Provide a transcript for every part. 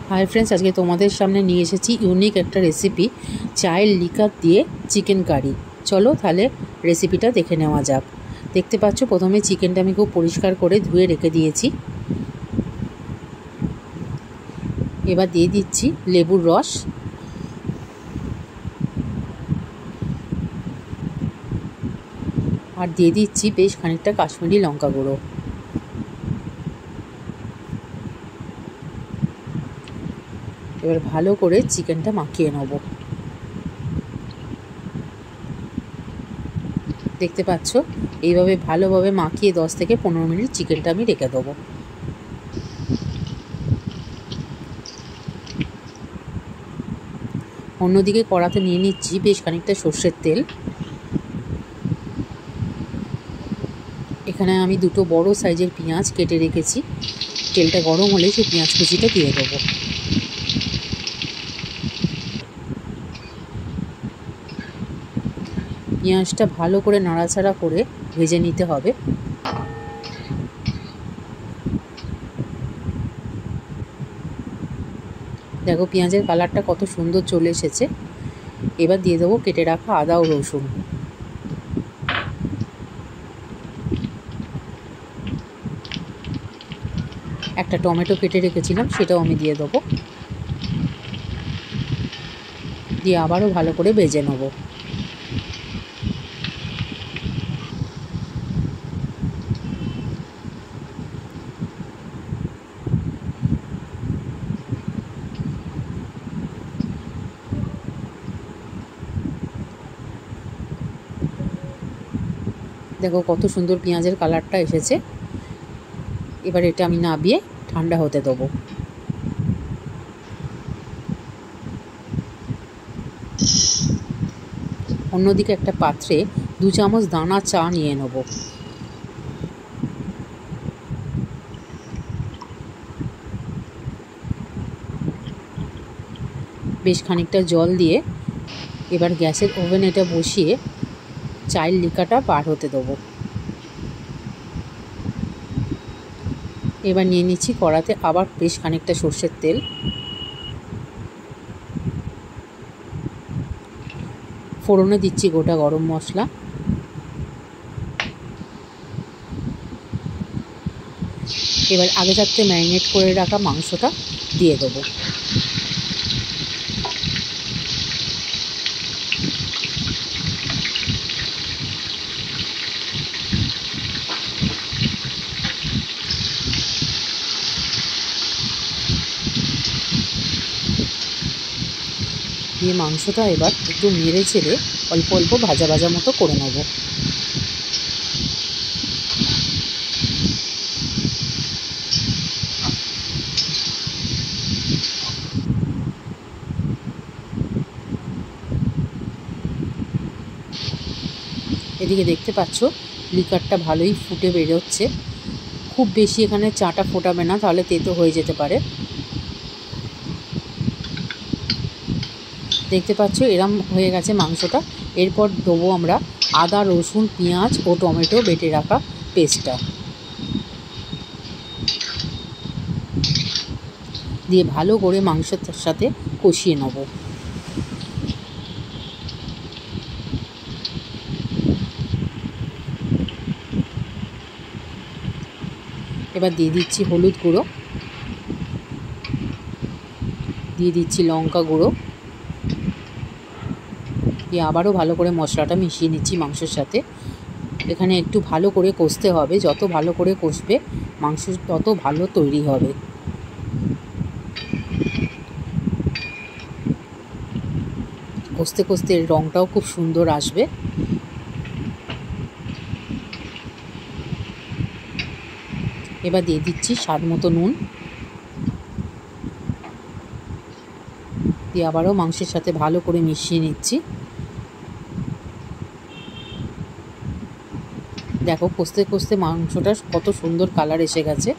Hi friends, आज के तुम्हारे सामने निये एसेছি ইউনিক একটা রেসিপি চায়ের লিকার দিয়ে চিকেন কারি। চলো তাহলে রেসিপিটা দেখে নেওয়া যাক। দেখতে পাচ্ছ প্রথমে চিকেনটা আমি খুব পরিষ্কার করে ধুয়ে রেখে দিয়েছি। এবার দিয়ে দিচ্ছি লেবুর রস, আর দিয়ে দিচ্ছি বেশ খানিকটা কাশ্মীরি লঙ্কা গুঁড়ো। এবার ভালো করে চিকেনটা মাখিয়ে নেব। দেখতে পাচ্ছ এইভাবে ভালোভাবে মাখিয়ে 10 থেকে 15 মিনিট চিকেনটা আমি রেখে দেবো। অন্যদিকে কড়াতে নিয়ে নিচ্ছি বেশ খানিকটা সর্ষের তেল। এখানে আমি দুটো বড় সাইজের পেঁয়াজ কেটে রেখেছি। তেলটা গরম হলে সেই পেঁয়াজ কুচিটা দিয়ে দেবো। পেঁয়াজটা ভালো করে নাড়াচাড়া করে ভেজে নিতে হবে। দেখো পেঁয়াজের কালারটা কত সুন্দর চলে এসেছে। এবার দিয়ে দেবো কেটে রাখা আদা ও রসুন। একটা টমেটো কেটে রেখেছিলাম, সেটাও আমি দিয়ে দেবো। দিয়ে আবারও ভালো করে ভেজে নেব। দেখো কত সুন্দর পেঁয়াজের কালারটা এসেছে। এবার এটা আমি নামিয়ে ঠান্ডা হতে দেবো। অন্যদিকে একটা পাত্রে 2 চামচ দানা চা নিয়ে নেব। বেশ খানিকটা জল দিয়ে এবার গ্যাসের ওভেন এটা বসিয়ে চায়ের লিকাটা বার হতে দেবো। এবার নিয়ে নিচ্ছি কড়াতে আবার বেশ খানিকটা সর্ষের তেল। ফোড়নে দিচ্ছি গোটা গরম মশলা। এবার আগে থাকতে ম্যারিনেট করে রাখা মাংসটা দিয়ে দেবো। দিয়ে মাংসটা এবার একটু নেড়ে ছেড়ে অল্প অল্প ভাজা ভাজা মতো করে নেব। এদিকে দেখতে পাচ্ছ লিকারটা ভালোই ফুটে বেরোচ্ছে। খুব বেশি এখানে চাটা ফোটাবে না, তাহলে তেতো হয়ে যেতে পারে। দেখতে পাচ্ছ এরম হয়ে গেছে মাংসটা। এরপর দেবো আমরা আদা রসুন পেঁয়াজ ও টমেটো বেটে রাখা পেস্টটা। দিয়ে ভালো করে মাংসের সাথে কষিয়ে নেব। এবার দিয়ে দিচ্ছি হলুদ গুঁড়ো, দিয়ে দিচ্ছি লঙ্কা গুঁড়ো। দিয়ে আবারও ভালো করে মশলাটা মিশিয়ে নিচ্ছি মাংসের সাথে। এখানে একটু ভালো করে কষতে হবে। যত ভালো করে কষবে মাংস তত ভালো তৈরি হবে। কষতে কষতে এর রঙটাও খুব সুন্দর আসবে। এবার দিয়ে দিচ্ছি স্বাদ মতো নুন। দিয়ে আবারও মাংসের সাথে ভালো করে মিশিয়ে নিচ্ছি। দেখো কষতে কষতে মাংসটা কত সুন্দর কালার এসে গেছে।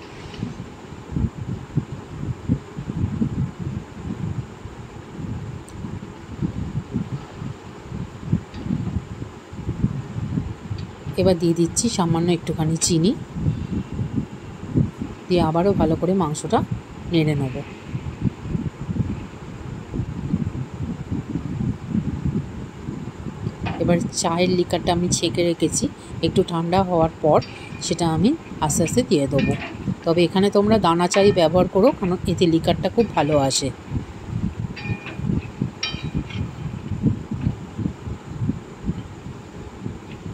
এবার দিয়ে দিচ্ছি সামান্য একটুখানি চিনি। দিয়ে আবারও ভালো করে মাংসটা নেড়ে নেব। এবার চায়ের লিকারটা আমি ছেঁকে রেখেছি, একটু ঠান্ডা হওয়ার পর সেটা আমি আস্তে আস্তে দিয়ে দেবো। তবে এখানে তোমরা দানা চাই ব্যবহার করো, কারণ এতে লিকারটা খুব ভালো আসে।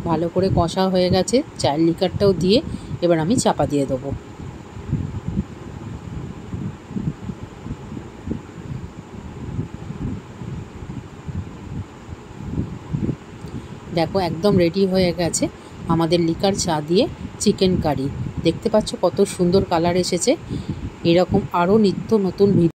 ভালো করে কষা হয়ে গেছে, চায়ের লিকারটাও দিয়ে এবার আমি চাপা দিয়ে দেবো। দেখো একদম রেডি হয়ে গেছে আমাদের লিকার চা দিয়ে চিকেন কারি। দেখতে পাচ্ছ কত সুন্দর কালার এসেছে। এরকম আরও নিত্য নতুন ভিডিও